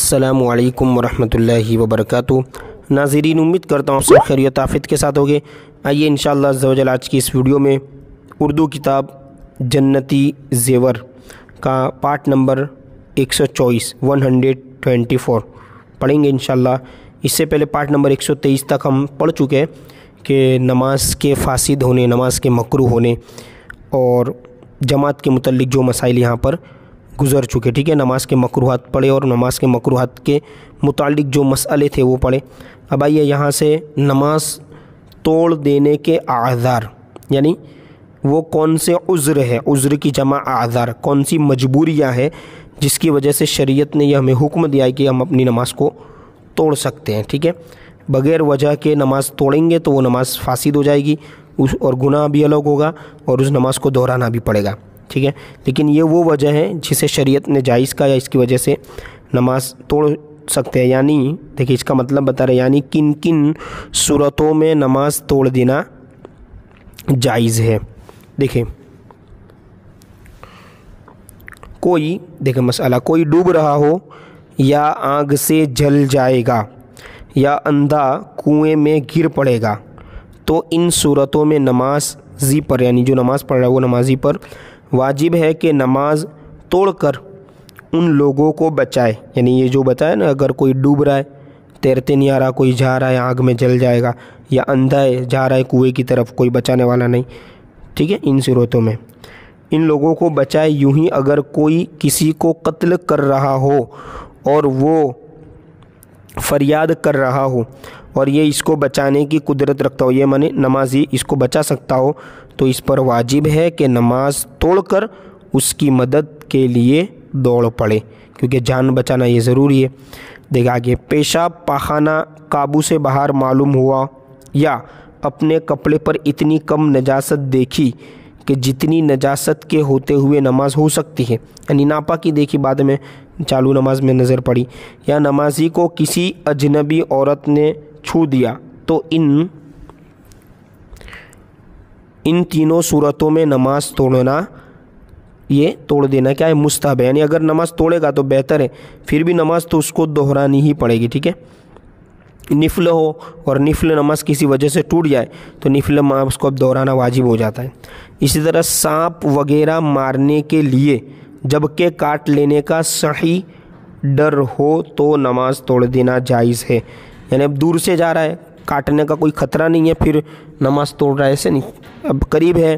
अस्सलामु अलैकुम वरहमतुल्लाहि वबरकातुहू। नाज़रीन, उम्मीद करता हूँ सब खैरियत आफियत के साथ होगे। आइए इंशाअल्लाह अज़्ज़ा वजल आज की इस वीडियो में उर्दू किताब जन्नती ज़ेवर का पार्ट नंबर 124 पढ़ेंगे इंशाअल्लाह। इससे पहले पार्ट नंबर 123 तक हम पढ़ चुके हैं कि नमाज के फासिद होने, नमाज के मकरूह होने और जमात के मुतल्लिक जो मसाइल यहाँ पर गुज़र चुके। ठीक है, नमाज के मकरूहात पढ़े और नमाज के मकरूहात के मुतालिक जो मसले थे वो पढ़े। अब आइए यहाँ से नमाज तोड़ देने के आज़ार, यानी वो कौन से उज़्र है, उज़्र की जमा आज़ार, कौन सी मजबूरियाँ हैं जिसकी वजह से शरीयत ने यह हमें हुक्म दिया है कि हम अपनी नमाज को तोड़ सकते हैं। ठीक है, बग़ैर वजह के नमाज तोड़ेंगे तो वो नमाज फासिद हो जाएगी और गुनाह भी अलग होगा और उस नमाज को दोहराना भी पड़ेगा। ठीक है, लेकिन ये वो वजह है जिसे शरीयत ने जायज़ का या इसकी वजह से नमाज तोड़ सकते हैं। यानी देखिए इसका मतलब बता रहे, यानी किन किन सूरतों में नमाज तोड़ देना जायज़ है। देखिए मसला, कोई डूब रहा हो या आग से जल जाएगा या अंधा कुएं में गिर पड़ेगा तो इन सूरतों में नमाजी पर, यानी जो नमाज़ पढ़ रहा है वो नमाजी पर वाजिब है कि नमाज तोड़कर उन लोगों को बचाए। यानी ये जो बताया ना, अगर कोई डूब रहा है, तैरते नहीं आ रहा, कोई जा रहा है आग में जल जाएगा, या अंधा है जा रहा है कुएं की तरफ, कोई बचाने वाला नहीं। ठीक है, इन सूरतों में इन लोगों को बचाए। यूं ही अगर कोई किसी को कत्ल कर रहा हो और वो फरियाद कर रहा हो और ये इसको बचाने की कुदरत रखता हो, ये माने नमाजी इसको बचा सकता हो, तो इस पर वाजिब है कि नमाज तोड़कर उसकी मदद के लिए दौड़ पड़े, क्योंकि जान बचाना ये ज़रूरी है। देखा आगे, पेशाब पाखाना काबू से बाहर मालूम हुआ या अपने कपड़े पर इतनी कम नजासत देखी कि जितनी नजासत के होते हुए नमाज हो सकती है, यानी नापाकी देखी बाद में चालू नमाज में नज़र पड़ी, या नमाजी को किसी अजनबी औरत ने छू दिया, तो इन तीनों सूरतों में नमाज तोड़ना, ये तोड़ देना क्या है, मुस्तहब है। यानी अगर नमाज तोड़ेगा तो बेहतर है, फिर भी नमाज तो उसको दोहरानी ही पड़ेगी। ठीक है, निफल हो और निफल नमाज किसी वजह से टूट जाए तो निफल नमाज को अब दोहराना वाजिब हो जाता है। इसी तरह सांप वगैरह मारने के लिए जबकि काट लेने का सही डर हो तो नमाज तोड़ देना जायज़ है। यानी अब दूर से जा रहा है, काटने का कोई ख़तरा नहीं है, फिर नमाज तोड़ रहा है, ऐसे नहीं। अब करीब है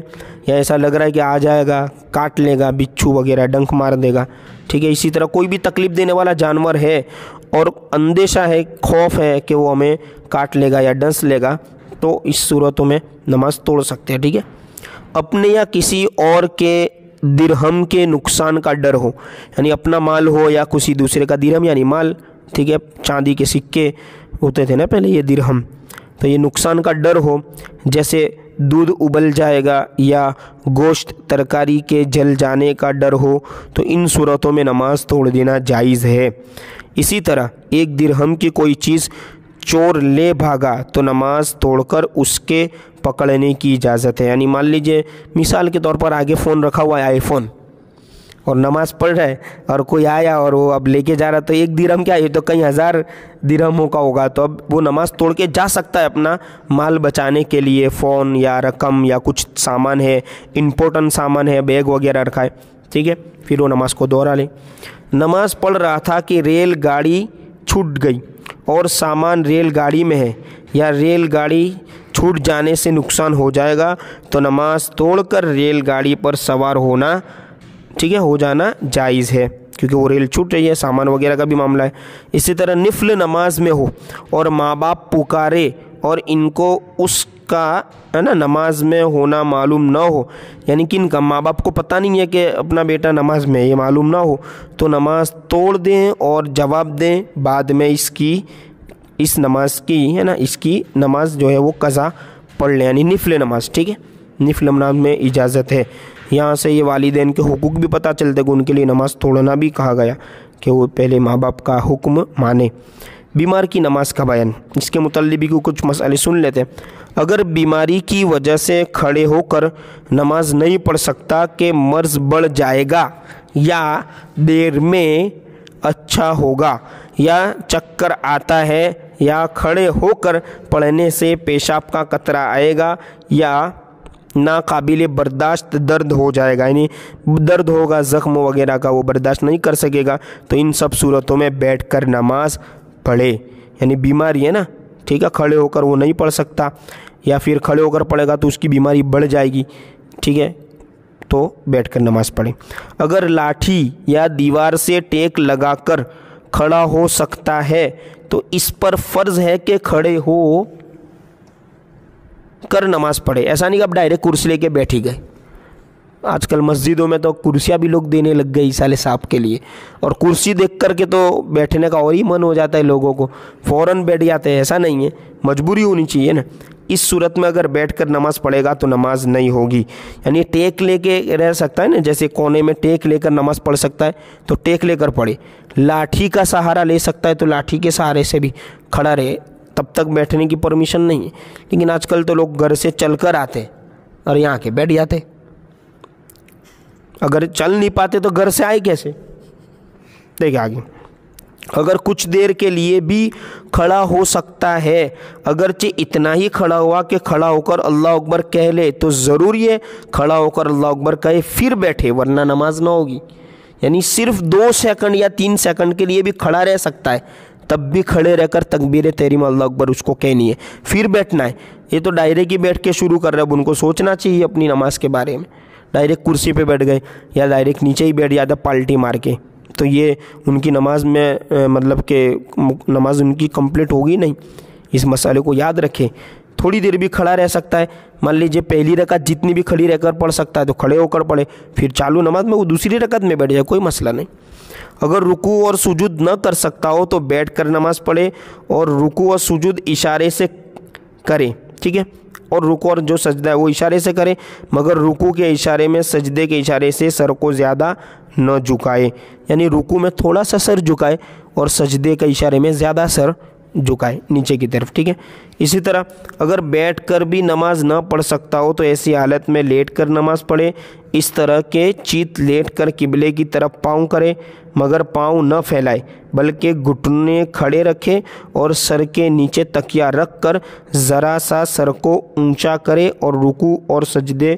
या ऐसा लग रहा है कि आ जाएगा, काट लेगा, बिच्छू वगैरह डंक मार देगा। ठीक है, इसी तरह कोई भी तकलीफ़ देने वाला जानवर है और अंदेशा है, खौफ है कि वो हमें काट लेगा या डंस लेगा, तो इस सूरतों में नमाज तोड़ सकते हैं। ठीक है, अपने या किसी और के दिरहम के नुकसान का डर हो, यानी अपना माल हो या किसी दूसरे का दिरहम यानी माल। ठीक है, चांदी के सिक्के होते थे ना पहले, ये दिरहम, तो ये नुकसान का डर हो, जैसे दूध उबल जाएगा या गोश्त तरकारी के जल जाने का डर हो, तो इन सूरतों में नमाज तोड़ देना जायज़ है। इसी तरह एक दिरहम की कोई चीज़ चोर ले भागा तो नमाज तोड़कर उसके पकड़ने की इजाज़त है। यानी मान लीजिए मिसाल के तौर पर आगे फ़ोन रखा हुआ है, आईफोन, और नमाज़ पढ़ रहा है और कोई आया और वो अब लेके जा रहा, तो एक दिरहम क्या है, तो कई हज़ार दिरहमों का होगा, तो अब वो नमाज़ तोड़ के जा सकता है अपना माल बचाने के लिए। फ़ोन या रकम या कुछ सामान है, इम्पोर्टेंट सामान है, बैग वगैरह रखा है। ठीक है, फिर वो नमाज को दोहरा ले। नमाज पढ़ रहा था कि रेलगाड़ी छूट गई और सामान रेलगाड़ी में है या रेलगाड़ी छूट जाने से नुकसान हो जाएगा, तो नमाज तोड़कर रेलगाड़ी पर सवार होना, ठीक है, हो जाना जायज़ है, क्योंकि वो रेल छूट रही है, सामान वगैरह का भी मामला है। इसी तरह निफल नमाज में हो और माँ बाप पुकारे और इनको उसका, है ना, नमाज में होना मालूम ना हो, यानी कि इनका माँ बाप को पता नहीं है कि अपना बेटा नमाज में, ये मालूम ना हो, तो नमाज तोड़ दें और जवाब दें बाद में इस नमाज की, है ना, इसकी नमाज जो है वो कज़ा पढ़ लें, यानी निफल नमाज। ठीक है, निफल नमाज में इजाज़त है। यहाँ से ये वालिदैन के हुकूक भी पता चलते कि उनके लिए नमाज तोड़ना भी कहा गया कि वो पहले माँ बाप का हुक्म माने। बीमार की नमाज का बयान, इसके मुतल्लिक़ भी कुछ मसले सुन लेते हैं। अगर बीमारी की वजह से खड़े होकर नमाज नहीं पढ़ सकता कि मर्ज़ बढ़ जाएगा या देर में अच्छा होगा, या चक्कर आता है, या खड़े होकर पढ़ने से पेशाब का कतरा आएगा, या नाकाबिले बर्दाश्त दर्द हो जाएगा, यानी दर्द होगा, ज़ख्म वगैरह का वो बर्दाश्त नहीं कर सकेगा। तो इन सब सूरतों में बैठकर नमाज पढ़े। यानी बीमारी है ना, ठीक है, खड़े होकर वो नहीं पढ़ सकता, या फिर खड़े होकर पढ़ेगा तो उसकी बीमारी बढ़ जाएगी, ठीक है, तो बैठकर नमाज पढ़े। अगर लाठी या दीवार से टेक लगाकर खड़ा हो सकता है तो इस पर फ़र्ज़ है कि खड़े हो कर नमाज पढ़े। ऐसा नहीं कि आप डायरेक्ट कुर्सी लेके बैठ ही गए। आजकल मस्जिदों में तो कुर्सियाँ भी लोग देने लग गए साले साहब के लिए, और कुर्सी देख करके तो बैठने का और ही मन हो जाता है लोगों को, फ़ौरन बैठ जाते हैं। ऐसा नहीं है, मजबूरी होनी चाहिए ना। इस सूरत में अगर बैठकर नमाज पढ़ेगा तो नमाज नहीं होगी। यानी टेक लेके रह सकता है ना, जैसे कोने में टेक लेकर नमाज पढ़ सकता है तो टेक लेकर पढ़े। लाठी का सहारा ले सकता है तो लाठी के सहारे से भी खड़ा रहे, तब तक बैठने की परमिशन नहीं है। लेकिन आजकल तो लोग घर से चल कर आते और यहाँ के बैठ जाते। अगर चल नहीं पाते तो घर से आए कैसे? देखिए आगे, अगर कुछ देर के लिए भी खड़ा हो सकता है, अगरचे इतना ही खड़ा हुआ कि खड़ा होकर अल्लाह अकबर कह ले, तो ज़रूरी है खड़ा होकर अल्लाह अकबर कहे फिर बैठे, वरना नमाज ना होगी। यानी सिर्फ 2 सेकंड या 3 सेकंड के लिए भी खड़ा रह सकता है, तब भी खड़े रहकर तकबीर तहरीम अल्लाह अकबर उसको कहनी है, फिर बैठना है। ये तो डायरेक्ट ही बैठ के शुरू कर रहे हैं। अब उनको सोचना चाहिए अपनी नमाज के बारे में। डायरेक्ट कुर्सी पे बैठ गए या डायरेक्ट नीचे ही बैठ जाते पाल्टी मार के, तो ये उनकी नमाज में मतलब कि नमाज उनकी कंप्लीट होगी नहीं। इस मसाले को याद रखें। थोड़ी देर भी खड़ा रह सकता है, मान लीजिए पहली रकअत जितनी भी खड़ी रहकर पढ़ सकता है तो खड़े होकर पढ़े, फिर चालू नमाज में वो दूसरी रकअत में बैठ जाए, कोई मसला नहीं। अगर रुकू और सुजूद न कर सकता हो तो बैठ कर नमाज पढ़े, और रुकू और सुजूद इशारे से करे, ठीक है, और रुकू और जो सजदा है वो इशारे से करे, मगर रुकू के इशारे में सजदे के इशारे से सर को ज़्यादा न झुकाए। यानी रुकू में थोड़ा सा सर झुकाए और सजदे के इशारे में ज़्यादा सर झुकाए नीचे की तरफ, ठीक है। इसी तरह अगर बैठकर भी नमाज ना पढ़ सकता हो तो ऐसी हालत में लेटकर नमाज पढ़े। इस तरह के चित लेटकर किबले की तरफ पाँव करे, मगर पाँव न फैलाए, बल्कि घुटने खड़े रखे और सर के नीचे तकिया रख कर ज़रा सा सर को ऊंचा करे, और रुकू और सजदे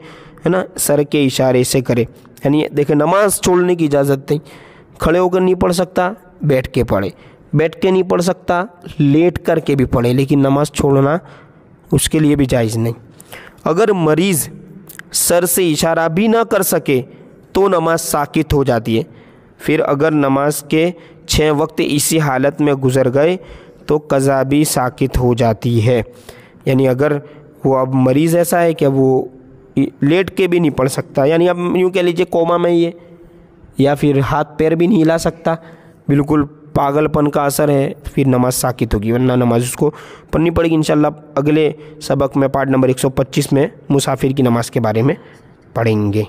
है ना सर के इशारे से करे। यानी देखें, नमाज छोड़ने की इजाज़त नहीं। खड़े होकर नहीं पढ़ सकता, बैठ के पढ़े, बैठ के नहीं पढ़ सकता, लेट कर के भी पढ़े, लेकिन नमाज छोड़ना उसके लिए भी जायज़ नहीं। अगर मरीज़ सर से इशारा भी ना कर सके तो नमाज साकित हो जाती है। फिर अगर नमाज के 6 वक्त इसी हालत में गुजर गए तो कज़ा भी साकित हो जाती है। यानी अगर वो अब मरीज़ ऐसा है कि वो लेट के भी नहीं पढ़ सकता, यानी अब यूँ कह लीजिए कोमा में ही है, या फिर हाथ पैर भी नहीं हिला सकता, बिल्कुल पागलपन का असर है, फिर नमाज साकित होगी, वरना नमाज उसको पढ़नी पड़ेगी। इंशाल्लाह अगले सबक में पार्ट नंबर 125 में मुसाफिर की नमाज के बारे में पढ़ेंगे।